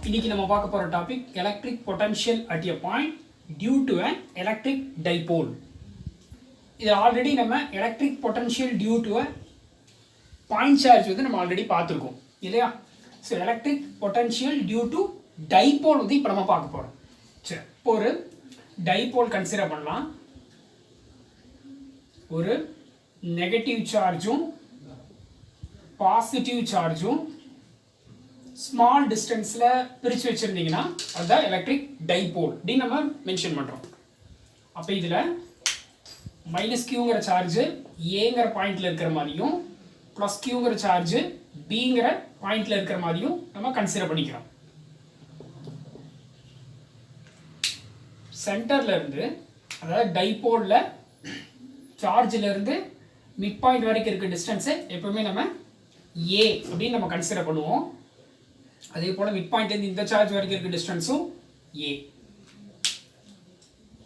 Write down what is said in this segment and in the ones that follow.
இன்னைக்கு நம்ம பார்க்க போற topic electric potential at a point due to an electric dipole. இது ஆல்ரெடி நம்ம electric potential due to a point charge வந்து நம்ம ஆல்ரெடி பார்த்துருக்கோம் இல்லையா? So electric potential due to dipole வந்து இப்போ நம்ம பார்க்க போகிறோம். சரி, இப்போ ஒரு டைபோல் கன்சிடர் பண்ணலாம். ஒரு நெகட்டிவ் சார்ஜும் பாசிட்டிவ் சார்ஜும் ஸ்மால் டிஸ்டன்ஸில் பிரித்து வச்சுருந்தீங்கன்னா அதுதான் எலக்ட்ரிக் டைபோல் அப்படின்னு நம்ம மென்ஷன் பண்ணுறோம். அப்போ இதில் மைனஸ் கியூங்கிற சார்ஜு ஏங்கிற பாயிண்டில் இருக்கிற மாதிரியும் ப்ளஸ் கியூங்கிற சார்ஜு பிங்கிற பாயிண்டில் இருக்கிற மாதிரியும் நம்ம கன்சிடர் பண்ணிக்கிறோம். சென்டரில் இருந்து அதாவது டைபோலில் சார்ஜில் இருந்து மிட் பாயிண்ட் வரைக்கும் இருக்க டிஸ்டன்ஸை எப்பவுமே நம்ம ஏ அப்படின்னு நம்ம கன்சிடர் பண்ணுவோம். அதே போல் மிட் பாயிண்ட்லேருந்து இந்த சார்ஜ் வரைக்கும் இருக்க டிஸ்டன்ஸும் ஏ.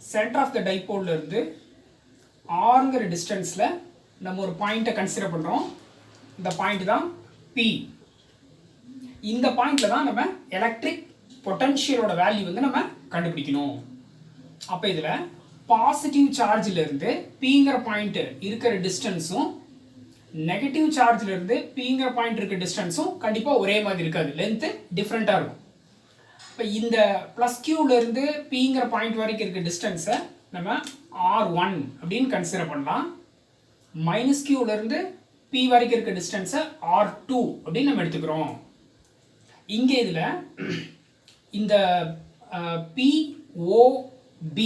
சென்டர் ஆஃப் த டைபோல்ல இருந்து ஆறுங்கிற டிஸ்டன்ஸில் நம்ம ஒரு பாயிண்ட்டை கன்சிடர் பண்ணுறோம். இந்த பாயிண்ட் தான் பி. இந்த பாயிண்டில் தான் நம்ம எலக்ட்ரிக் பொட்டன்ஷியலோட வேல்யூ வந்து நம்ம கண்டுபிடிக்கணும். அப்போ இதில் பாசிட்டிவ் சார்ஜில் இருந்து பிங்கிற பாயிண்ட் இருக்கிற டிஸ்டன்ஸும் நெகட்டிவ் சார்ஜில் இருந்து பிங்கிற பாயிண்ட் இருக்க டிஸ்டன்ஸும் கண்டிப்பாக ஒரே மாதிரி இருக்காது, லென்த்து டிஃப்ரெண்ட்டாக இருக்கும். இப்போ இந்த ப்ளஸ் கியூலேருந்து பிங்கிற பாயிண்ட் வரைக்கும் இருக்க டிஸ்டன்ஸை நம்ம R1 அப்படின்னு கன்சிடர் பண்ணலாம். மைனஸ் கியூலேருந்து பி வரைக்கும் இருக்க டிஸ்டன்ஸை R2 அப்படின்னு நம்ம எடுத்துக்கிறோம். இங்கே இதில் இந்த POB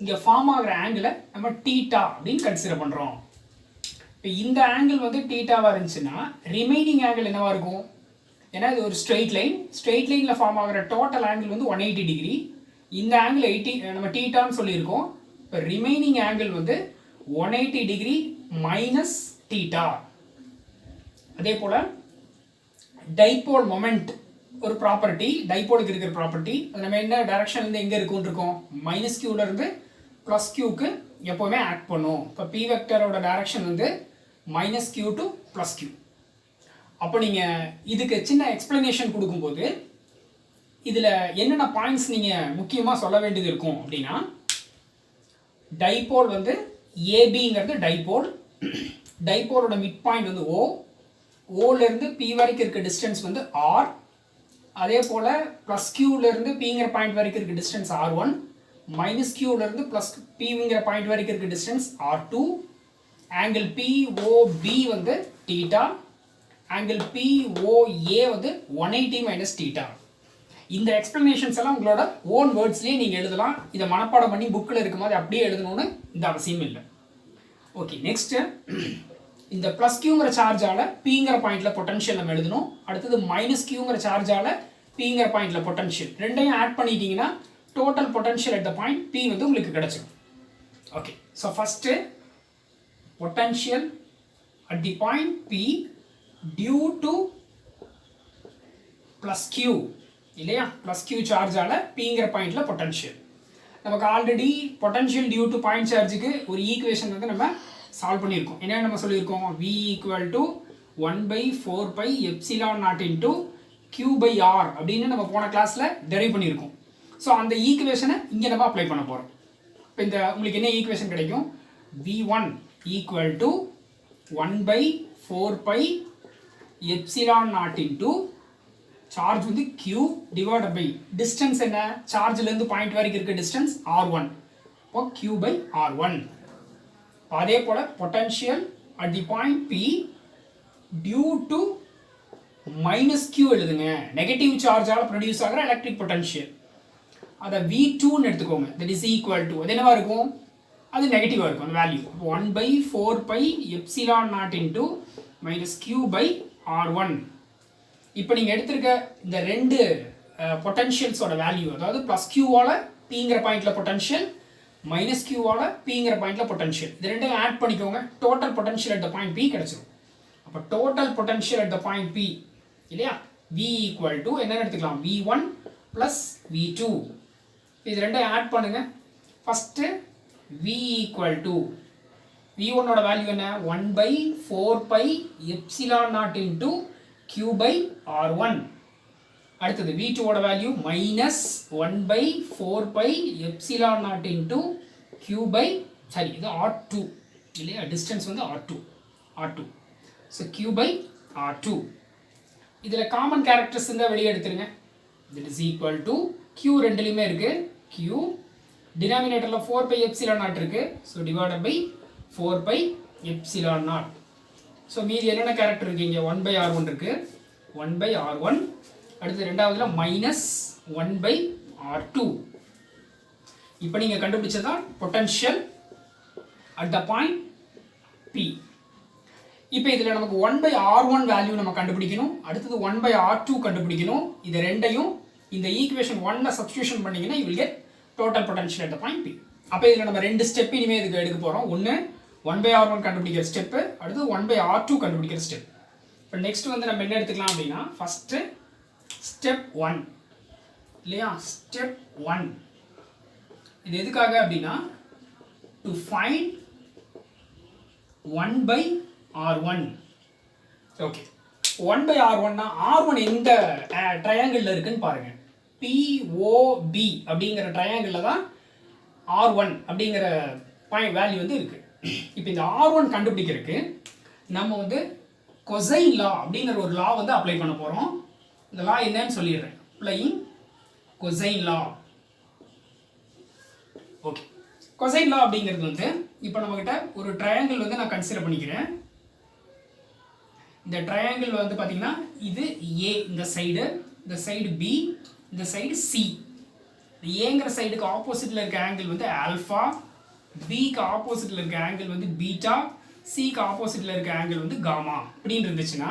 இங்கே ஃபார்ம் ஆகிற ஆங்கிளை நம்ம டீட்டா அப்படின்னு கன்சிடர் பண்ணுறோம். இப்போ இந்த ஆங்கிள் வந்து டீட்டாவாக இருந்துச்சுன்னா ரிமைனிங் ஆங்கிள் என்னவாக இருக்கும்? ஏன்னா இது ஒரு ஸ்ட்ரெயிட் லைனில் ஃபார்ம் ஆகிற டோட்டல் ஆங்கிள் வந்து 180 டிகிரி. இந்த ஆங்கிள் 80 நம்ம டீட்டான்னு சொல்லியிருக்கோம். இப்போ ரிமைனிங் ஆங்கிள் வந்து 180 டிகிரி மைனஸ் டீட்டா. அதே போல் டைபோல் மொமெண்ட் ஒரு ப்ராப்பர்ட்டி, டைபோலுக்கு இருக்கிற ப்ராப்பர்ட்டி, அது நம்ம என்ன டைரக்ஷன்லேருந்து எங்கே இருக்குன்னு இருக்கோம்? மைனஸ் கியூலேருந்து ப்ளஸ் கியூக்கு எப்போவுமே ஆக்ட் பண்ணும். இப்போ பி வெக்டரோட டைரக்ஷன் வந்து minus Q to plus Q. அப்போ நீங்கள் இதுக்கு சின்ன எக்ஸ்பிளனேஷன் கொடுக்கும்போது இதில் என்னென்ன பாயிண்ட்ஸ் நீங்கள் முக்கியமாக சொல்ல வேண்டியது இருக்கும் அப்படின்னா, டைபோல் வந்து ஏபிங்கிறது டைபோல். டைபோலோட மிட் பாயிண்ட் வந்து ஓ. ஓலேருந்து பி வரைக்கும் இருக்க டிஸ்டன்ஸ் வந்து ஆர். அதே போல் ப்ளஸ் கியூலேருந்து பிங்கிற பாயிண்ட் வரைக்கும் இருக்க டிஸ்டன்ஸ் R1. மைனஸ் கியூலேருந்து ப்ளஸ் பிங்கிற பாயிண்ட் வரைக்கும் இருக்க டிஸ்டன்ஸ் R2. ஆங்கிள் POB வந்து டீட்டா. ஆங்கிள் POA வந்து 180 மைனஸ் டீட்டா. இந்த எக்ஸ்பிளனேஷன்ஸ் எல்லாம் உங்களோட ஓன் வேர்ட்ஸ்லேயே நீங்கள் எழுதலாம். இதை மனப்பாடம் பண்ணி புக்கில் இருக்கும் போது அப்படியே எழுதணும்னு இந்த அவசியம் இல்லை. ஓகே, நெக்ஸ்ட்டு இந்த ப்ளஸ் கியூங்கிற சார்ஜால் பிங்கிற பாயிண்டில் பொட்டன்ஷியல் நம்ம எழுதணும். அடுத்தது மைனஸ் கியூங்கிற சார்ஜால் பிங்கிற பாயிண்டில் பொட்டன்ஷியல் ரெண்டையும் ஆட் பண்ணிட்டீங்கன்னா total potential at the point P வந்து உங்களுக்கு கிடச்சிடும். Okay, so first potential at the point P due to plus Q இல்லையா? ப்ளஸ் கியூ சார்ஜால் பிங்கிற பாயிண்டில் பொட்டன்ஷியல். நமக்கு already potential due to point சார்ஜுக்கு ஒரு ஈக்குவேஷன் வந்து நம்ம சால்வ் பண்ணியிருக்கோம். என்ன நம்ம சொல்லியிருக்கோம்? V = 1/4πε0 Q/R அப்படின்னு நம்ம போன கிளாஸில் டெரைவ் பண்ணியிருக்கோம். ஸோ அந்த ஈக்குவேஷனை இங்கே நம்ம அப்ளை பண்ண போகிறோம். இப்போ இந்த உங்களுக்கு என்ன ஈக்குவேஷன் கிடைக்கும்? V1 = 1/4πε0 சார்ஜ் வந்து Q டிவைட் பை டிஸ்டன்ஸ் என்ன? சார்ஜ்லேருந்து பாயிண்ட் வரைக்கும் இருக்க டிஸ்டன்ஸ் R1. இப்போ Q/R1. அதே போல் potential at the point P due to minus Q எழுதுங்க. நெகட்டிவ் சார்ஜால் ப்ரொடியூஸ் ஆகிற எலக்ட்ரிக் பொட்டன்ஷியல் அதை V2ன்னு எடுத்துக்கோங்க. தட் இஸ் ஈக்குவல் டு அது என்னவா இருக்கும்? அது நெகட்டிவாக இருக்கும் அந்த வேல்யூ. 1/4πε0 Q/R1. இப்போ நீங்கள் எடுத்திருக்க இந்த ரெண்டு பொட்டன்ஷியல்ஸோட வேல்யூ, அதாவது ப்ளஸ் கியூவால் பிங்கிற பாயிண்டில் பொட்டன்ஷியல், மைனஸ் கியூவால் பிங்கிற பாயிண்டில் பொட்டன்ஷியல், இது ரெண்டையும் ஆட் பண்ணிக்கோங்க. Total potential at the point P கிடச்சிடும். அப்போ total potential at the point P இல்லையா? V = என்னென்னு எடுத்துக்கலாம்? V1 + V2. இது ரெண்டையும் ஆட் பண்ணுங்க. ஃபஸ்ட்டு V = V1ஓட வேல்யூ என்ன? 1/4πε0 Q/R1. அடுத்தது V2 ஓட value minus 1 by 4 pi epsilon naught into Q by sorry இது R2 இல்லையா, டிஸ்டன்ஸ் வந்து R2. So Q by R2. இதில் காமன் கேரக்டர்ஸ் இருந்தால் வெளியே எடுத்துருங்க. திட் இஸ் ஈக்குவல் டு கியூ ரெண்டுலேயுமே இருக்குது. கியூ டினாமினேட்டரில் 4 பை எப்சிலான் நாட் இருக்குது. So divided by 4 pi epsilon naught. So மீதி என்னென்ன கேரக்டர் இருக்குது இங்கே 1 பை R1 இருக்குது. 1 பை R1. அடுத்து ரெண்டாவதுல மைனஸ் 1 பை R2. இப்போ நீங்கள் கண்டுபிடிச்சதான் potential at the point P. இப்போ இதில் நமக்கு 1 பை R1 வேல்யூ நம்ம கண்டுபிடிக்கணும். அடுத்தது 1 பை R2 கண்டுபிடிக்கணும். இது ரெண்டையும் இந்த ஈக்குவேஷன் 1ல சப்ஸ்டியூஷன் பண்ணிங்கன்னா you will get total potential at the point P. அப்போ இதில் நம்ம ரெண்டு ஸ்டெப் இனிமேல் இதுக்கு எடுக்க போகிறோம். ஒன்று 1 பை R1 கண்டுபிடிக்கிற ஸ்டெப்பு, அடுத்து 1 பை R2 கண்டுபிடிக்கிற ஸ்டெப். இப்போ நெக்ஸ்ட் வந்து நம்ம என்ன எடுத்துக்கலாம் அப்படின்னா ஃபஸ்ட்டு ஸ்டெப் 1 இல்லையா, ஸ்டெப் 1 இது எதுக்காக அப்படின்னா to find 1 by R1. Okay, 1 by R1னா R1 எந்த ட்ரையாங்கிளில் இருக்குன்னு பாருங்க. POB அப்படிங்கிற ட்ரையாங்கிளில் தான் R1 அப்படிங்கிற வேல்யூ வந்து இருக்குது. இப்போ இந்த R1 கண்டுபிடிக்கிறதுக்கு நம்ம வந்து கொசைன் லா அப்படிங்கிற ஒரு லா வந்து அப்ளை பண்ண போகிறோம். இந்த லா என்னன்னு சொல்லிடுறேன். அப்ளையிங் கொசைன் லா. ஓகே, கொசைன் லா அப்படிங்கிறது வந்து இப்போ நம்மக்கிட்ட ஒரு ட்ரையாங்கிள் வந்து நான் கன்சிடர் பண்ணிக்கிறேன். இந்த ட்ரையாங்கிள் வந்து பார்த்தீங்கன்னா இது A இந்த சைடு B, இந்த சைடு C. ஏங்கிற சைடுக்கு ஆப்போசிட்டில் இருக்க ஆங்கிள் வந்து ஆல்ஃபா, பிக்கு ஆப்போசிட்டில் இருக்க ஆங்கிள் வந்து பீட்டா, சிக்கு ஆப்போசிட்டில் இருக்க ஆங்கிள் வந்து காமா அப்படின்னு இருந்துச்சுன்னா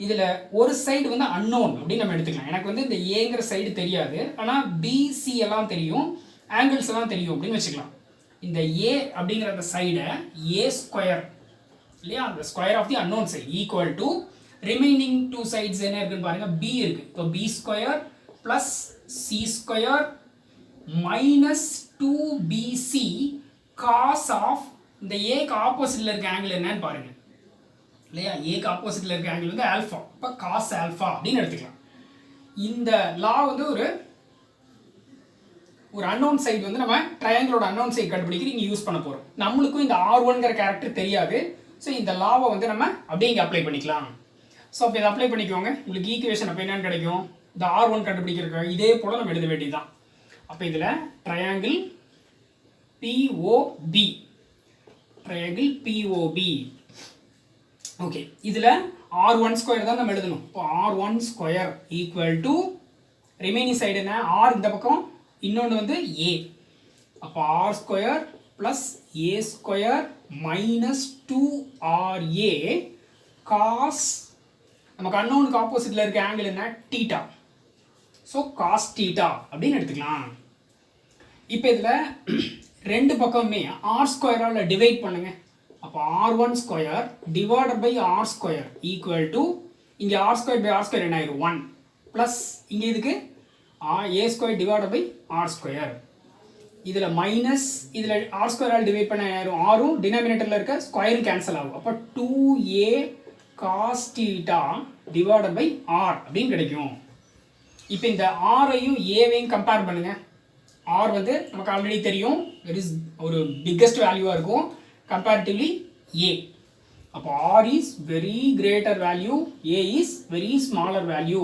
இதில் ஒரு சைடு வந்து அன்னோன் அப்படின்னு நம்ம எடுத்துக்கலாம். எனக்கு வந்து இந்த ஏங்கிற சைடு தெரியாது, ஆனால் பிசி எல்லாம் தெரியும், ஆங்கிள்ஸ் எல்லாம் தெரியும் அப்படின்னு வச்சுக்கலாம். இந்த ஏ அப்படிங்கிற அந்த சைடை ஏ ஸ்கொயர் இல்லையா, அந்த square of the unknown side equal to remaining two sides என்ன இருக்குன்னு பாருங்க, பி இருக்கு. இப்போ B square plus C square minus 2bc cos of இந்த ஏக்கு ஆப்போசிட்டில் இருக்க ஆங்கிள் என்னன்னு பாருங்க இல்லையா, ஏக்கு ஆப்போசிட்டில் இருக்க ஆங்கிள் வந்து ஆல்ஃபா. இப்போ காஸ் ஆல்ஃபா அப்படின்னு எடுத்துக்கலாம். இந்த லா வந்து ஒரு அன்னோன் சைடு வந்து நம்ம ட்ரையாங்கிளோட அன்னோன் சைடு கண்டுபிடிக்க இங்கே யூஸ் பண்ண போகிறோம். நம்மளுக்கும் இந்த R1ங்கிற கேரக்டர் தெரியாது. ஸோ இந்த லாவை வந்து நம்ம அப்படியே இங்கே அப்ளை பண்ணிக்கலாம். ஸோ அப்போ இதை அப்ளை பண்ணிக்கோங்க. உங்களுக்கு ஈக்குவேஷன் அப்போ என்னன்னு கிடைக்கும், இந்த R1 கண்டுபிடிக்கிறதுக்கு இதே போல் நம்ம எழுத வேண்டியதுதான். அப்போ இதில் triangle POB, triangle POB. Okay, இதில் R1 ஸ்கொயர் தான் நம்ம எழுதணும். இப்போ R1 square equal to remaining side என்ன, R இந்த பக்கம், இன்னொன்று வந்து A. அப்போ R square plus A square minus 2RA cos நமக்கு அன்னோனுக்கு ஆப்போசிட்டில் இருக்க ஆங்கிள் என்ன, தீட்டா. ஸோ காஸ் தீட்டா அப்படின்னு எடுத்துக்கலாம். இப்போ இதில் ரெண்டு பக்கமே R ஸ்கொயரால் டிவைட் பண்ணுங்க. அப்போ R1 square divided by R square equal to இங்கே R square by R square என்ன ஆயிரும் 1 ப்ளஸ் இங்கே இதுக்கு A square divided by R square. இதில் மைனஸ் இதில் R ஸ்கொயரால் டிவைட் பண்ண ஆயிரும், ஆரும் டினாமினேட்டரில் இருக்க ஸ்கொயரும் கேன்சல் ஆகும். அப்போ 2A cos theta divided by R அப்படின்னு கிடைக்கும். இப்போ இந்த ஆரையும் ஏவையும் கம்பேர் பண்ணுங்க. ஆர் வந்து நமக்கு ஆல்ரெடி தெரியும், இட் இஸ் ஒரு பிக்கஸ்ட் வேல்யூவாக இருக்கும் கம்பேரிட்டிவ்லி ஏ. அப்போ R is very greater value, A is very smaller value.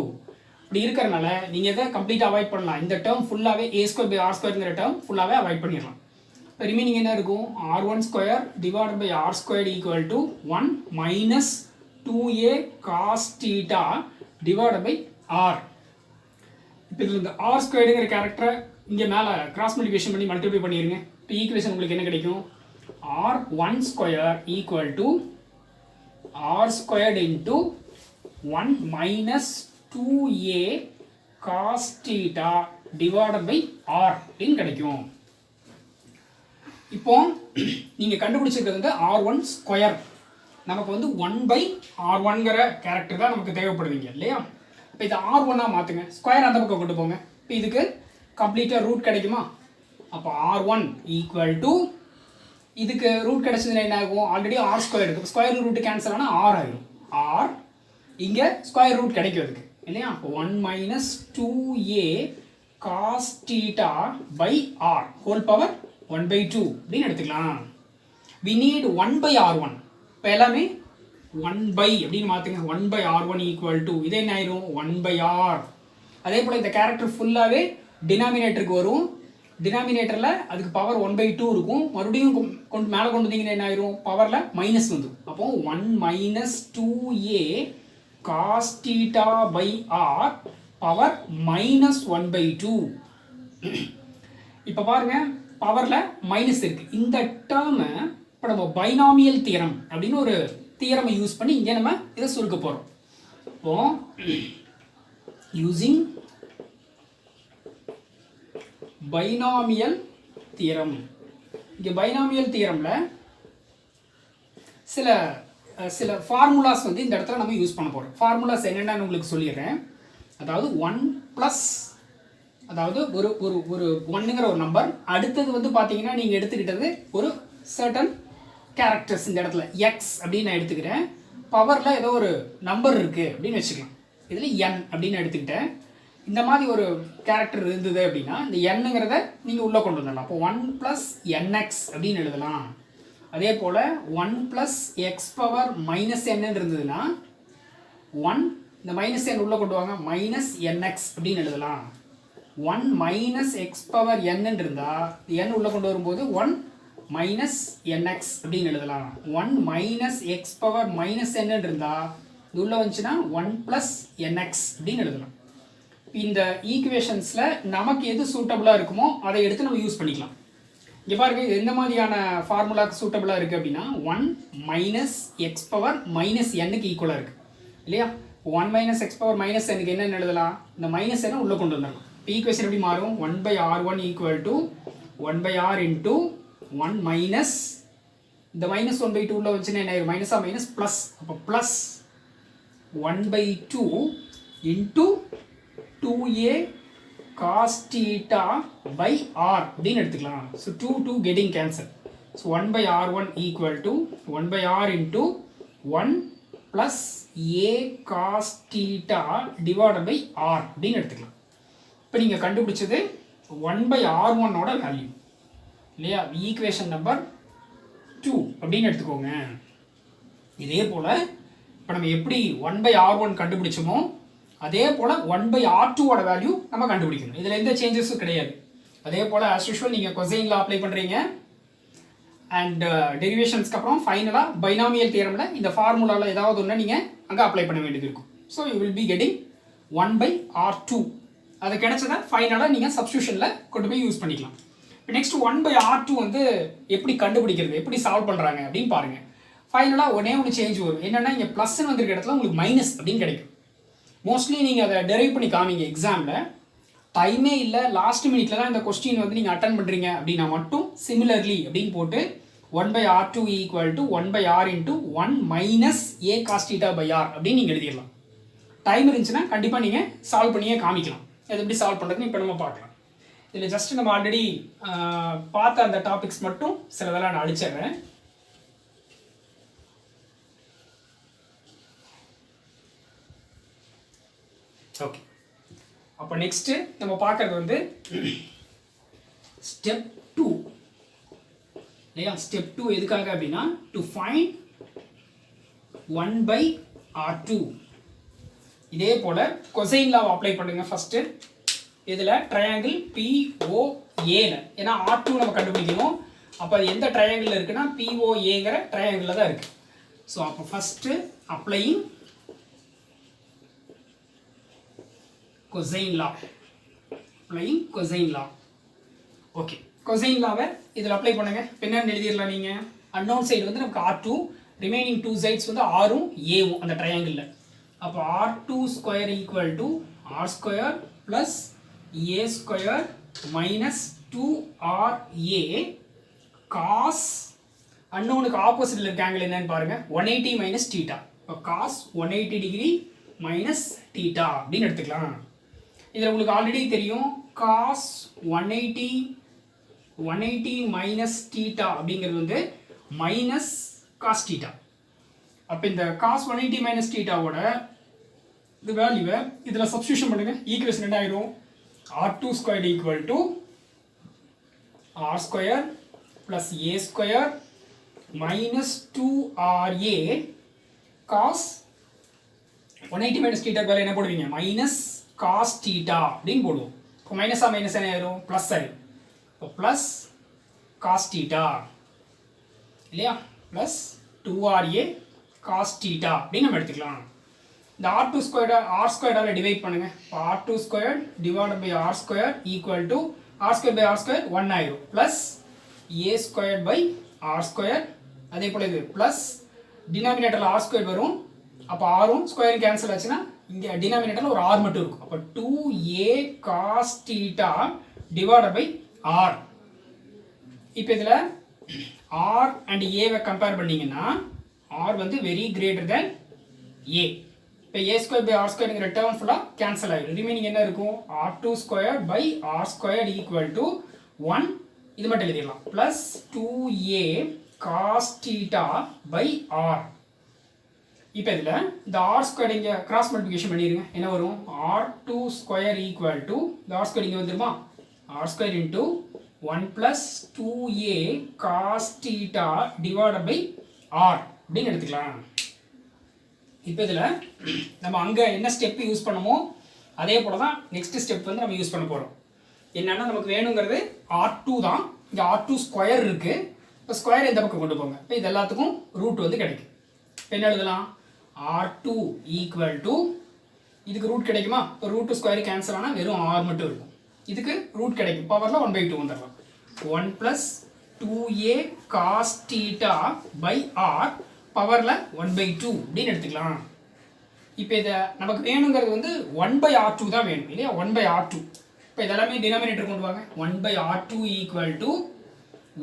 இப்படி இருக்கிறனால நீங்கள் இதை கம்ப்ளீட்டாக அவாய்ட் பண்ணலாம். இந்த டேர்ம் ஃபுல்லாகவே ஏ ஸ்கொயர் பை ஆர் ஸ்கொயருங்கிற டேர்ம் ஃபுல்லாகவே அவாய்ட் பண்ணிடலாம். இப்போ ரிமைனிங் என்ன இருக்கும், R1 square divided by R square equal to 1 minus 2A cos theta divided by R. இப்போ இதில் இந்த R ஸ்கொயருங்கிற கேரக்டரை இங்கே மேலே கிராஸ் மல்டிப்ளிகேஷன் பண்ணி மல்டிப்ளை பண்ணிடுங்க. இப்போ ஈக்குவேஷன் உங்களுக்கு என்ன கிடைக்கும், R1 square equal to R squared into 1 minus 2A cos theta divided by R அப்படின்னு கிடைக்கும். இப்போ நீங்கள் கண்டுபிடிச்சிருக்கிறது வந்து R1 ஸ்கொயர். நமக்கு வந்து 1 பை R1ங்கிற கேரக்டர் தான் நமக்கு தேவைப்படுவீங்க இல்லையா. இப்போ இதை R1ஆக மாற்றுங்க, ஸ்கொயர் அந்த பக்கம் கொண்டு போங்க. இப்போ இதுக்கு கம்ப்ளீட்டாக ரூட் கிடைக்குமா. அப்போ R1 ஈக்குவல் டு இதுக்கு ரூட் கிடைச்சதுன்னா என்ன ஆகும், ஆல்ரெடி R ஸ்கொயர் இருக்குது, ஸ்கொயர் ரூட் கேன்சல் ஆனால் R ஆகிடும். R இங்கே ஸ்கொயர் ரூட் கிடைக்கும் அதுக்கு. இல்லையா? 1 minus 2a cos theta by R whole power 1/2 அப்படின்னு எடுத்துக்கலாம். we need 1/r1. இப்போ எல்லாமே 1 அப்படின்னு மாற்றுங்க. 1/r1 ஈக்குவல் டு இது என்ன ஆயிரும் 1/r. அதே போல் இந்த கேரக்டர் ஃபுல்லாகவே டினாமினேட்டருக்கு வரும். டினாமினேட்டரில் அதுக்கு பவர் 1/2 இருக்கும். மறுபடியும் கொண்டு மேலே கொண்டு வந்தீங்கன்னா என்ன ஆயிரும் பவரில் மைனஸ் வந்துடும். அப்போ 1 minus 2a cos theta by R power minus 1/2. இப்போ பாருங்க பவரில் மைனஸ் இருக்கு. இந்த டேர்மை இப்போ நம்ம பைனாமியல் தியரம் அப்படின்னு ஒரு தியரமை யூஸ் பண்ணி இங்கே நம்ம இதை சுருக்க போகிறோம். இப்போ யூசிங் பைனாமியல் தியரம். இங்கே பைனாமியல் தியரமில் சில ஃபார்முலாஸ் வந்து இந்த இடத்துல நம்ம யூஸ் பண்ண போகிறோம். ஃபார்முலாஸ் என்னென்னு உங்களுக்கு சொல்லிடுறேன். அதாவது 1 ப்ளஸ், அதாவது ஒரு ஒரு ஒரு ஒன்னுங்கிற ஒரு நம்பர், அடுத்தது வந்து பார்த்தீங்கன்னா நீங்கள் எடுத்துக்கிட்டது ஒரு சர்டன் கேரக்டர்ஸ். இந்த இடத்துல எக்ஸ் அப்படின்னு நான் எடுத்துக்கிறேன். பவரில் ஏதோ ஒரு நம்பர் இருக்குது அப்படின்னு வச்சுக்கலாம். இதில் என் அப்படின்னு எடுத்துக்கிட்டேன். இந்த மாதிரி ஒரு கேரக்டர் இருந்தது அப்படின்னா இந்த எண்ணுங்கிறத நீங்கள் உள்ளே கொண்டு வந்துடலாம். அப்போ 1 ப்ளஸ் என்எக்ஸ் அப்படின்னு எழுதலாம். அதே போல் 1 ப்ளஸ் எக்ஸ் பவர் மைனஸ் என்னு இருந்ததுன்னா 1 இந்த மைனஸ் என் உள்ளே கொண்டு வாங்க மைனஸ் என்எக்ஸ் அப்படின்னு எழுதலாம். 1 மைனஸ் எக்ஸ் பவர் என்னு இருந்தால் என் உள்ளே கொண்டு வரும்போது 1 மைனஸ் என்எக்ஸ் அப்படின்னு எழுதலாம். 1 மைனஸ் எக்ஸ் பவர் மைனஸ் என்னு இருந்தால் இது உள்ளே வந்துச்சுன்னா 1 ப்ளஸ் என்எக்ஸ் அப்படின்னு எழுதலாம். இந்த ஈக்குவேஷன்ஸில் நமக்கு எது சூட்டபுளாக இருக்குமோ அதை எடுத்து நம்ம யூஸ் பண்ணிக்கலாம். இங்கே பாருங்க இது எந்த மாதிரியான ஃபார்முலாக்கு சூட்டபுளாக இருக்குது அப்படின்னா 1 மைனஸ் எக்ஸ் பவர் மைனஸ் எண்ணுக்கு ஈக்குவலாக இருக்குது இல்லையா? 1 மைனஸ் எக்ஸ் பவர் மைனஸ் எண்ணுக்கு என்னென்னு எழுதலாம்? இந்த மைனஸ் எண்ணை உள்ளே கொண்டு வந்துடலாம். ஈக்குவேஷன் எப்படி மாறும்? 1/r1 equal to 1/r into 1 minus இந்த மைனஸ் 1/2 உள்ள வச்சுன்னா என்ன ஆயிரும்? மைனஸாக மைனஸ் ப்ளஸ். அப்போ plus 1/2 into 2a cos theta by r அப்படின்னு எடுத்துக்கலாம். So 2 getting cancel. So 1/r1 equal to 1/r into 1 plus a cos theta divided by r அப்படின்னு எடுத்துக்கலாம். இப்போ நீங்கள் கண்டுபிடிச்சது 1/r1 ஓட வேல்யூ இல்லையா? ஈக்குவேஷன் நம்பர் 2 அப்படின்னு எடுத்துக்கோங்க. இதே போல் இப்போ நம்ம எப்படி 1/r1 கண்டுபிடிச்சோமோ அதே போல் 1/r2 ஓட வேல்யூ நம்ம கண்டுபிடிக்கணும். இதில் எந்த சேஞ்சஸும் கிடையாது. அதே போல் ஆஸ் யூஷுவல் நீங்கள் கொசைனில் அப்ளை பண்ணுறீங்க அண்ட் டெரிவேஷன்ஸ்க்கு அப்புறம் ஃபைனலாக பைனாமியல் தியரமில் இந்த ஃபார்முலாவில் ஏதாவது ஒன்று நீங்கள் அங்கே அப்ளை பண்ண வேண்டியது இருக்கும். So you will be getting 1/r2. அது கிடைச்சதை ஃபைனலாக நீங்கள் சப்ஸ்டியூஷனில் கொண்டு போய் யூஸ் பண்ணிக்கலாம். இப்போ நெக்ஸ்ட் 1/r2 வந்து எப்படி கண்டுபிடிக்கிறது, எப்படி சால்வ் பண்ணுறாங்க அப்படின்னு பாருங்கள். ஃபைனலாக ஒன்று சேஞ்ச் வரும். என்னென்னா இங்கே ப்ளஸ்ன்னு வந்திருக்க இடத்துல உங்களுக்கு மைனஸ் அப்படின்னு கிடைக்கும். மோஸ்ட்லி நீங்கள் அதை டெரைவ் பண்ணி காமிங்க எக்ஸாமில். டைமே இல்லை, லாஸ்ட் மினிட்ல தான் இந்த கொஸ்டின் வந்து நீங்கள் அட்டன் பண்ணுறீங்க அப்படின்னா மட்டும் சிமிலர்லி அப்படின்னு போட்டு 1/r2 equal to 1/r into 1 minus A cos theta by R அப்படின்னு நீங்கள் எழுதிடலாம். டைம் இருந்துச்சுன்னா கண்டிப்பாக நீங்கள் சால்வ் பண்ணியே காமிக்கலாம். அது எப்படி சால்வ் பண்ணுறதுன்னு இப்போ நம்ம பார்க்கலாம். இதில் ஜஸ்ட் நம்ம ஆல்ரெடி பார்த்த அந்த டாபிக்ஸ் மட்டும் சிலதெல்லாம் நான் அடிச்சிடுறேன். ஓகே, அப்போ நெக்ஸ்ட்டு நம்ம பார்க்குறது வந்து ஸ்டெப் 2 இல்லையா? ஸ்டெப் 2 எதுக்காக அப்படின்னா டு ஃபைண்ட் 1/r2. இதே போல் கொசைன் லாவை அப்ளை பண்ணுங்க ஃபஸ்ட்டு. இதில் ட்ரையாங்கிள் POAல, ஏன்னா R2 நம்ம கண்டுபிடிக்கணும். அப்போ அது எந்த ட்ரையாங்கிளில் இருக்குன்னா POAங்கிற ட்ரையாங்கிளில் தான் இருக்குது. ஸோ அப்போ first applying cosine law. applying cosine law. Okay, cosine law இதில் அப்ளை பண்ணுங்க. என்னன்னு எழுதிடலாம் நீங்கள். unknown சைடு வந்து நமக்கு R2, ரிமைனிங் 2 சைட்ஸ் வந்து Rவும் Aவும் அந்த ட்ரையாங்கிளில். அப்போ R2 square equal to R square plus A square minus 2RA cos அன்னோனுக்கு ஆப்போசிட்டில் இருக்க ஆங்கிள் என்னன்னு பாருங்கள் 180 மைனஸ் தீட்டா. இப்போ காஸ் 180 டிகிரி மைனஸ் தீட்டா அப்படின்னு எடுத்துக்கலாம். இதில் உங்களுக்கு ஆல்ரெடி தெரியும் காஸ் 180 மைனஸ் தீட்டா அப்படிங்கிறது வந்து மைனஸ் காஸ் தீட்டா. அப்போ இந்த காஸ் 180 மைனஸ் தீட்டாவோட இந்த வேல்யூவை இதில் சப்ஸ்டியூஷன் பண்ணுங்க. ஈக்குவேஷன் என்ன ஆயிடும்? R2 square equal to R square plus A square minus 2RA cos 180 minus தீட்டாக்கு வேலை என்ன போடுவீங்க? மைனஸ் காஸ் தீட்டா அப்படின்னு போடுவோம். இப்போ மைனஸாக மைனஸ் என்ன ஆயிரும்? ப்ளஸ் ஆயிரும். இப்போ ப்ளஸ் காஸ் தீட்டா இல்லையா? ப்ளஸ் 2RA காஸ் தீட்டா அப்படின்னு நம்ம எடுத்துக்கலாம். இந்த R2 ஸ்கொயர் R ஸ்கொயரால் டிவைட் பண்ணுங்க. இப்போ R2 square divided by R square equal to R square by R square 1 ஆயிரும். Plus A square by R square, அதே போல் இது ப்ளஸ் டினாமினேட்டரில் R ஸ்கொயர் வரும். அப்போ ஆரும் ஸ்கொயர் கேன்சல் ஆச்சுன்னா இங்கே டினாமினேட்டரில் ஒரு R மட்டும் இருக்கும். அப்போ 2A cos theta divided by R. இப்போ இதில் R அண்ட் ஏவை கம்பேர் பண்ணிங்கன்னா R வந்து வெரி கிரேட்டர் தென் A. இப்போ A ஸ்கொயர் பை R ஸ்கொயருங்கிற டேர்ம் ஃபுல்லாக கேன்சல் ஆகிடும். ரிமைனிங் என்ன இருக்கும்? R2 square by R square equal to 1. இது மட்டும் எழுதிடலாம். Plus 2A cos theta by R. இப்போ இதில் இந்த R ஸ்கொயர் இங்கே கிராஸ் மல்டிபிகேஷன் பண்ணிடுங்க. என்ன வரும்? R2 ஸ்கொயர் ஈக்குவல் டு இந்த R ஸ்கொயர் இங்கே வந்துருமா? R square into 1 plus 2A cos theta divided by R அப்படின்னு எடுத்துக்கலாம். இப்போ இதில் நம்ம அங்கே என்ன ஸ்டெப் யூஸ் பண்ணுமோ அதே போல் தான் நெக்ஸ்ட் ஸ்டெப் வந்து நம்ம யூஸ் பண்ண போகிறோம். என்னென்னா நமக்கு வேணுங்கிறது R2 தான். இங்கே R2 ஸ்கொயர் இருக்குது. இப்போ ஸ்கொயர் எந்த பக்கம் கொண்டு போங்க. இப்போ இது எல்லாத்துக்கும் ரூட் வந்து கிடைக்கும். இப்போ என்ன எழுதலாம்? R2 ஈக்குவல் டு இதுக்கு ரூட் கிடைக்குமா? இப்போ ரூட் ஸ்கொயர் கேன்சல் ஆனால் வெறும் R மட்டும் இருக்கும். இதுக்கு ரூட் கிடைக்கும். பவரில் 1/2 வந்துடலாம். 1 plus 2A cos theta by R பவரில் 1/2 அப்படின்னு எடுத்துக்கலாம். இப்போ இதை நமக்கு வேணுங்கிறது வந்து 1/R2 தான் வேணும் இல்லையா? 1/R2. இப்போ இதெல்லாமே டினாமினேட்டர் கொண்டு வாங்க. 1/R2 equal to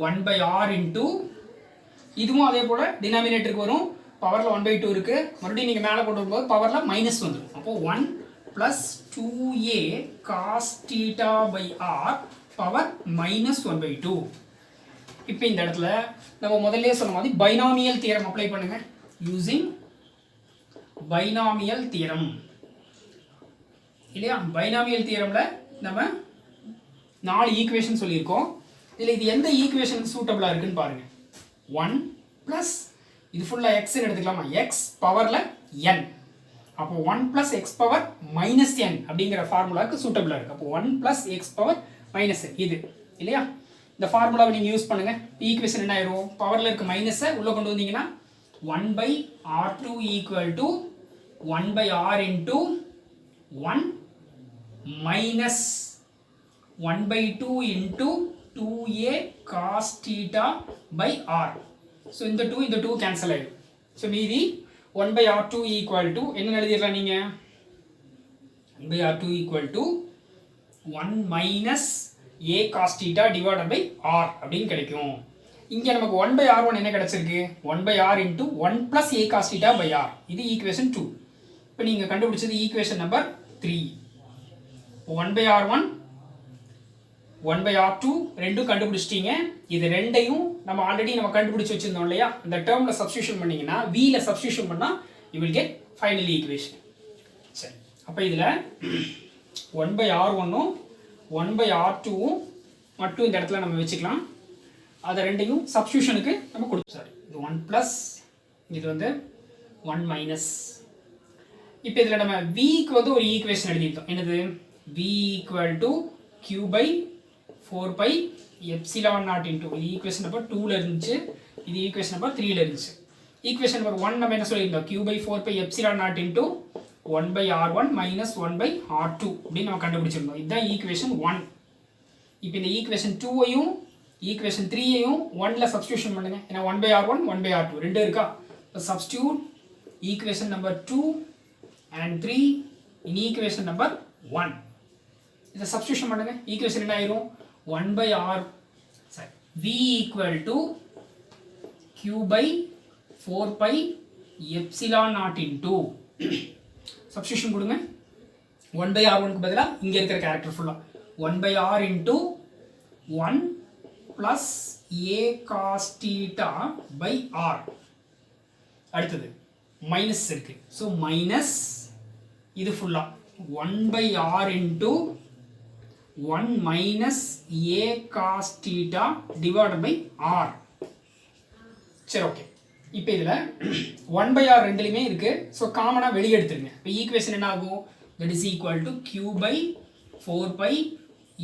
1/R into இதுவும் அதே போல் டினாமினேட்டருக்கு வரும். பவரில் 1/2 இருக்குது. மறுபடியும் நீங்கள் மேலே கொண்டு வரும்போது பவரில் மைனஸ் வந்துடும். அப்போது 1 plus 2A cos theta by R power minus 1/2. இப்போ இந்த இடத்துல நம்ம முதல்ல சொன்ன மாதிரி பைனாமியல் தியரம் அப்ளை பண்ணுங்க. யூசிங் பைனாமியல் தியரம் இல்லையா? பைனாமியல் தியரம்ல நம்ம 4 ஈக்குவேஷன் சொல்லியிருக்கோம். இதில் இது எந்த ஈக்குவேஷனுக்கு சூட்டபிளாக இருக்குன்னு பாருங்க. 1 ப்ளஸ் இது ஃபுல்லாக எக்ஸ்ன்னு எடுத்துக்கலாமா? எக்ஸ் பவரில் n. அப்போ 1 plus X power minus n அப்படிங்கிற ஃபார்முலாவுக்கு சூட்டபிளாக இருக்குது. அப்போ 1 plus X power minus n இது இல்லையா? இந்த ஃபார்முலாவை நீங்கள் யூஸ் பண்ணுங்கள். ஈக்குவேஷன் என்ன ஆயிரும்? பவரில் இருக்க மைனஸை உள்ளே கொண்டு வந்தீங்கன்னா 1/R2 equal to 1/R into 1 minus 1/2 into 2A cos theta by R. So இந்த 2 கேன்சல் ஆயிடும். ஸோ மீதி 1/R2 ஈக்குவல் டு என்ன எழுதிடலாம் நீங்கள்? 1/R2 equal to 1 minus A cos theta divided by R அப்படின்னு கிடைக்கும். இங்கே நமக்கு 1/R1 என்ன கிடைச்சிருக்கு? 1/R into 1 plus A cos theta by R. இது ஈக்குவேஷன் 2. இப்போ நீங்கள் கண்டுபிடிச்சது ஈக்குவேஷன் நம்பர் 3. 1/R1 1/R2 ரெண்டும் கண்டுபிடிச்சிட்டீங்க. இது ரெண்டையும் நம்ம ஆல்ரெடி நம்ம கண்டுபிடிச்சி வச்சிருந்தோம் இல்லையா? இந்த டேர்மில் சப்ஸ்டியூஷன் பண்ணிங்கன்னா வியில் சப்ஸ்டியூஷன் பண்ணால் you will get final equation. சரி, அப்போ இதில் 1/R1ம் 1/R2வும் மட்டும் இந்த இடத்துல நம்ம வச்சுக்கலாம். அதை ரெண்டையும் சப்ஸ்டியூஷனுக்கு நம்ம கொடுத்தோம். சாரி, இது 1 ப்ளஸ் இது வந்து 1 மைனஸ். இப்போ இதில் நம்ம விக்கு வந்து ஒரு ஈக்குவேஷன் எழுதிட்டோம். என்னது? v equal to q by 4 epsilon naught into இது ஈக்குவேஷன் நம்பர் 2ல் இருந்துச்சு. இது ஈக்குவேஷன் நம்பர் 3ல் இருந்துச்சு. ஈக்குவேஷன் நம்பர் 1 நம்ம என்ன சொல்லியிருந்தோம்? q by 4 epsilon naught into 1/R1 minus 1/R2 அப்படின்னு நம்ம கண்டுபிடிச்சிருந்தோம். இதுதான் ஈக்குவேஷன் 1. இப்போ இந்த ஈக்குவேஷன் 2ஐயும் ஈக்குவேஷன் 3ஐயும் 1ல் சப்ஸ்டியூஷன் பண்ணுங்க. ஏன்னா 1/R1 1/R2 ரெண்டு இருக்கா? இப்போ substitute equation number 2 and 3 in equation number 1. இதை சப்ஸ்டியூஷன் பண்ணுங்க. ஈக்குவேஷன் என்ன ஆயிரும்? 1/R சரி v equal to q by 4 epsilon naught into substitution கொடுங்க. 1/R1க்கு பதிலாக இங்கே இருக்கிற கேரக்டர் ஃபுல்லாக 1/R into 1 plus A cos theta by R. அடுத்தது மைனஸ் இருக்குது. ஸோ மைனஸ் இது ஃபுல்லாக 1/r into 1 minus a cos theta divided by r. சரி ஓகே, இப்போ இதில் 1/r ரெண்டுலையுமே இருக்குது. ஸோ காமனாக வெளியே எடுத்துருங்க. இப்போ ஈக்குவேஷன் என்ன ஆகும்? That is equal to q/4π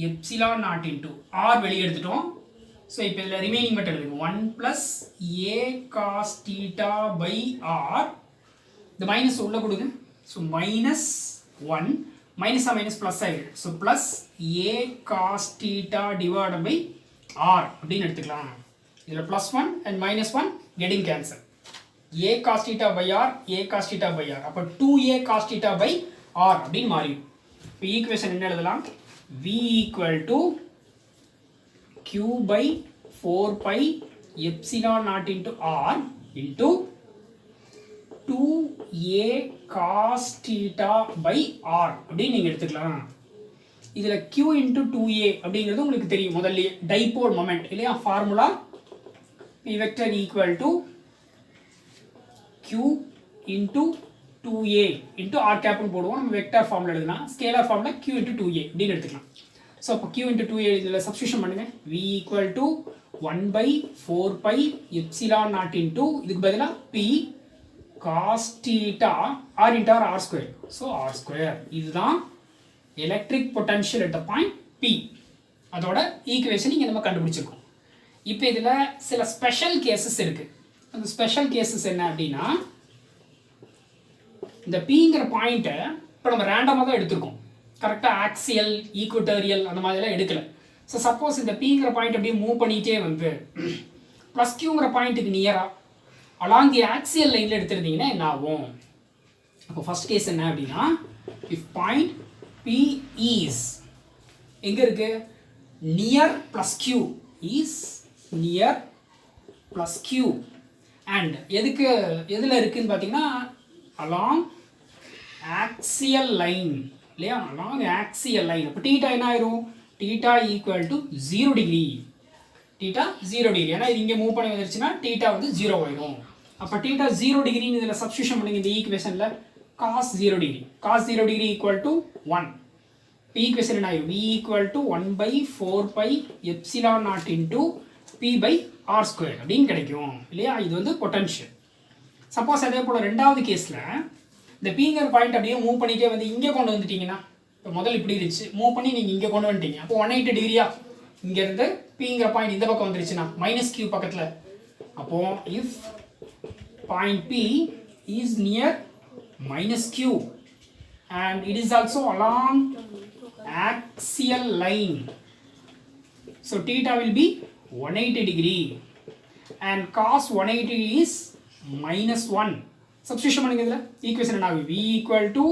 epsilon naught into r வெளியே எடுத்துட்டோம். ஸோ இப்போ இதில் ரிமைனிங் மட்டும் எழுதுங்க. 1 plus a cos theta by r. இந்த மைனஸ் உள்ளே கொடுங்க. ஸோ -1 மைனஸாக மைனஸ் ப்ளஸ் ஆகிடும். So plus a cos theta divided by r அப்படின்னு எடுத்துக்கலாம். இதில் +1 and -1 getting cancel. a cos theta by r, a cos theta by r. அப்போ 2a cos theta by r அப்படின்னு மாறிடும். இப்போ ஈக்குவேஷன் என்ன எழுதலாம்? v equal to q/4π epsilon naught into r into 2a cos theta by r அப்படின்னு நீங்கள் எடுத்துக்கலாம். இதில் q into 2a அப்படிங்கிறது உங்களுக்கு தெரியும் முதல்ல, டைபோல் மொமெண்ட் இல்லையா? Formula p vector equal to q into 2a into r கேப்னு போடுவோம். நம்ம வெக்டார் ஃபார்மில் எழுதுனா ஸ்கேலார் ஃபார்மில் q into 2a அப்படின்னு எடுத்துக்கலாம். ஸோ அப்போ q into 2a இதில் சப்ஸ்டியூஷன் பண்ணுங்க. v equal to 1/4π epsilon naught into இதுக்கு பதிலாக p cos theta r into r square. So r square இதுதான் electric potential at the point p. அதோட ஈக்குவேஷன் இங்கே நம்ம கண்டுபிடிச்சிருக்கோம். இப்போ இதில் சில ஸ்பெஷல் கேசஸ் இருக்குது. அந்த ஸ்பெஷல் கேசஸ் என்ன அப்படின்னா, இந்த பிங்கிற பாயிண்ட்டை இப்போ நம்ம ரேண்டமாக தான் எடுத்திருக்கோம். கரெக்டாக ஆக்சியல் ஈக்குவட்டோரியல் அந்த மாதிரிலாம் எடுக்கலை. ஸோ சப்போஸ் இந்த பிங்கிற பாயிண்ட் அப்படியே மூவ் பண்ணிகிட்டே வந்து ப்ளஸ் கியூங்கிற பாயிண்ட்டுக்கு நியராக அலாங் தி ஆக்சியல் லைனில் எடுத்துருந்தீங்கன்னா என்ன ஆகும்? அப்போ ஃபர்ஸ்ட் கேஸ் என்ன அப்படின்னா, இஃப் பாயிண்ட் பி இஸ் எங்கே இருக்குது? Near plus Q is near plus Q and எதுக்கு எதில் இருக்குதுன்னு பார்த்தீங்கன்னா அலாங் ஆக்சியல் லைன் இல்லையா? Along axial line. அப்போ டீட்டா என்ன ஆயிரும்? Theta equal to 0 degree. Theta 0 degree. ஏன்னா இது இங்கே மூவ் பண்ணி வந்துருச்சுன்னா டீட்டா வந்து 0 ஆயிடும். அப்போ டீட்டா 0 டிகிரின்னு இதில் சப்ஸ்டியூஷன் பண்ணுங்க இந்த ஈக்குவேஷனில். Cos 0 degree, cos 0 degree equal to 1. இப்போ ஈக்குவேஷன் என்ன ஆயிரும்? v equal to 1/4π epsilon naught into p/r square அப்படின்னு கிடைக்கும் இல்லையா? இது வந்து பொட்டன்ஷியல். சப்போஸ் அதே போல் ரெண்டாவது கேஸில் இந்த பிங்கிற பாயிண்ட் அப்படியே மூவ் பண்ணிட்டே வந்து இங்கே கொண்டு வந்துட்டீங்கன்னா, இப்போ முதல் இப்படி இருந்துச்சு, மூவ் பண்ணி நீங்கள் இங்கே கொண்டு வந்துட்டீங்க. அப்போ 180 டிகிரியா இங்கேருந்து பிங்கிற பாயிண்ட் இந்த பக்கம் வந்துருச்சுன்னா -q பக்கத்தில். அப்போது if point p is near -q and it is also along axial line, so theta will be 180 degree and cos 180 is -1. substitution பண்ணுங்க. இதில் ஈக்குவேஷன் என்ன ஆகும்? v equal to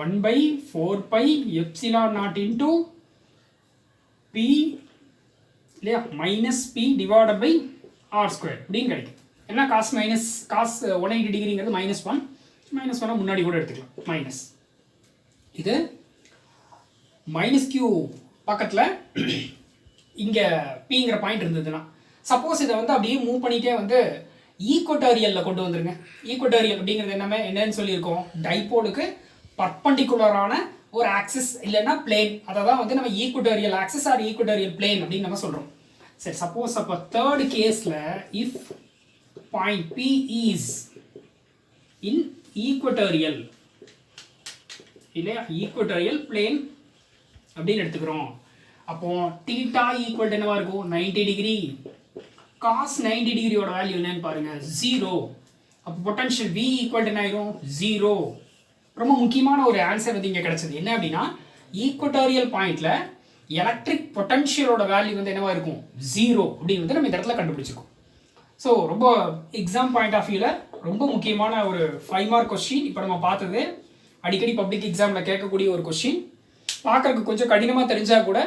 1/4π epsilon naught into p இல்லையா -p divided by r square அப்படின்னு கிடைக்கும். என்ன cos 180 டிகிரிங்கிறது -1. -1 முன்னாடி கூட எடுத்துக்கலாம் மைனஸ். இது -q பக்கத்தில் இங்கே பிங்கிற பாயிண்ட் இருந்ததுன்னா, சப்போஸ் இதை வந்து அப்படியே மூவ் பண்ணிகிட்டே வந்து ஈக்குவட்டோரியலில் கொண்டு வந்துருங்க. ஈக்குவட்டோரியல் அப்படிங்கிறது என்னன்னு சொல்லியிருக்கோம்? டைபோலுக்கு பர்பண்டிகுலரான ஒரு ஆக்சிஸ் இல்லைன்னா பிளேன். அதை தான் வந்து நம்ம equatorial axis or equatorial plane அப்படின்னு நம்ம சொல்கிறோம். சரி, சப்போஸ் அப்போ தேர்ட் கேஸில் if point P is in equatorial இல்லையா? ஈக்குவட்டோரியல் பிளேன் அப்படின்னு எடுத்துக்கிறோம். அப்போ தீட்டா ஈக்குவல் என்னவா இருக்கும்? 90 டிகிரி. காஸ் 90 டிகிரியோட வேல்யூ என்னன்னு பாருங்க, 0. அப்போ பொட்டன்ஷியல் v ஈக்குவல் என்ன ஆயிரும்? 0. ரொம்ப முக்கியமான ஒரு ஆன்சர் வந்து இங்கே கிடைச்சது. என்ன அப்படின்னா, ஈக்குவட்டோரியல் பாயிண்ட்ல எலக்ட்ரிக் பொட்டன்ஷியலோட வேல்யூ வந்து என்னவா இருக்கும்? 0 அப்படின்னு வந்து நம்ம இந்த இடத்துல கண்டுபிடிச்சிருக்கோம். ஸோ ரொம்ப எக்ஸாம் பாயிண்ட் ஆஃப் வியூவில் ரொம்ப முக்கியமான ஒரு 5 மார்க் கொஸ்டின். இப்போ நம்ம பார்த்தது அடிக்கடி பப்ளிக் எக்ஸாமில் கேட்கக்கூடிய ஒரு கொஸ்டின். பார்க்குறதுக்கு கொஞ்சம் கடினமாக தெரிஞ்சால் கூட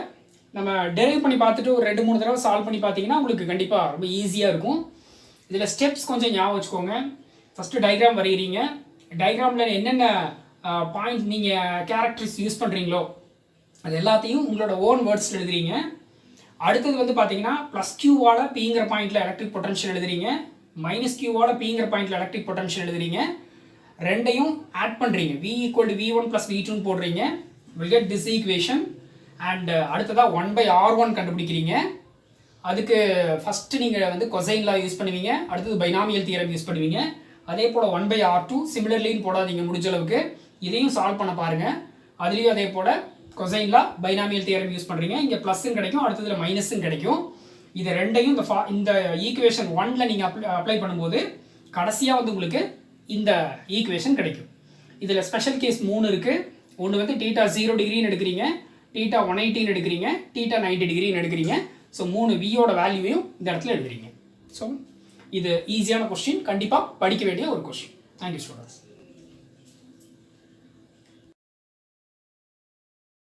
நம்ம டெரைவ் பண்ணி பார்த்துட்டு ஒரு 2-3 தடவை சால்வ் பண்ணி பார்த்தீங்கன்னா உங்களுக்கு கண்டிப்பாக ரொம்ப ஈஸியாக இருக்கும். இதில் ஸ்டெப்ஸ் கொஞ்சம் ஞாபகம் வச்சுக்கோங்க. First diagram வரைகிறீங்க. டயக்ராமில் என்னென்ன பாயிண்ட் நீங்கள் கேரக்டர்ஸ் யூஸ் பண்ணுறீங்களோ அது எல்லாத்தையும் உங்களோட ஓன் வேர்ட்ஸில் எழுதுறீங்க. அடுத்தது வந்து பார்த்தீங்கன்னா ப்ளஸ் கியூவால் பிங்கிற பாயிண்டில் எலக்ட்ரிக் பொட்டன்ஷியல் எழுதுறீங்க, மைனஸ் கியூவால் பிங்கிற பாயிண்டில் எலக்ட்ரிக் பொட்டன்ஷியல் எழுதுறீங்க. ரெண்டையும் ஆட் பண்ணுறீங்க, v equal to v1 plus v2 போடுறீங்க, will get this equation. And அடுத்ததாக 1/r1 கண்டுபிடிக்கிறீங்க. அதுக்கு ஃபஸ்ட்டு நீங்கள் வந்து கொசைன் லா யூஸ் பண்ணுவீங்க, அடுத்தது பைனாமியல் தியரம் யூஸ் பண்ணுவீங்க. அதே போல் 1/r2 சிமிலர்லின்னு போடாதீங்க முடிஞ்ச அளவுக்கு, இதையும் சால்வ் பண்ண பாருங்கள். அதுலேயும் அதே போல் கொசைன் லா பைனாமியல் தியரம் யூஸ் பண்ணுறீங்க. இங்கே ப்ளஸ்ஸும் கிடைக்கும், அடுத்ததில் மைனஸும் கிடைக்கும். இது ரெண்டையும் இந்த ஈக்குவேஷன் 1ல் நீங்கள் அப்ளை பண்ணும்போது கடைசியாக வந்து உங்களுக்கு இந்த ஈக்குவேஷன் கிடைக்கும். இதில் ஸ்பெஷல் கேஸ் 3 இருக்குது. ஒன்று வந்து θ 0 டிகிரின்னு எடுக்கிறீங்க, θ 180 எடுக்கிறீங்க, θ 90 டிகிரின்னு எடுக்கிறீங்க. ஸோ 3 வியோட வேல்யூவையும் இந்த இடத்துல எழுதுறீங்க. ஸோ இது ஈஸியான கொஸ்டின், கண்டிப்பாக படிக்க வேண்டிய ஒரு கொஸ்டின். Thank you students.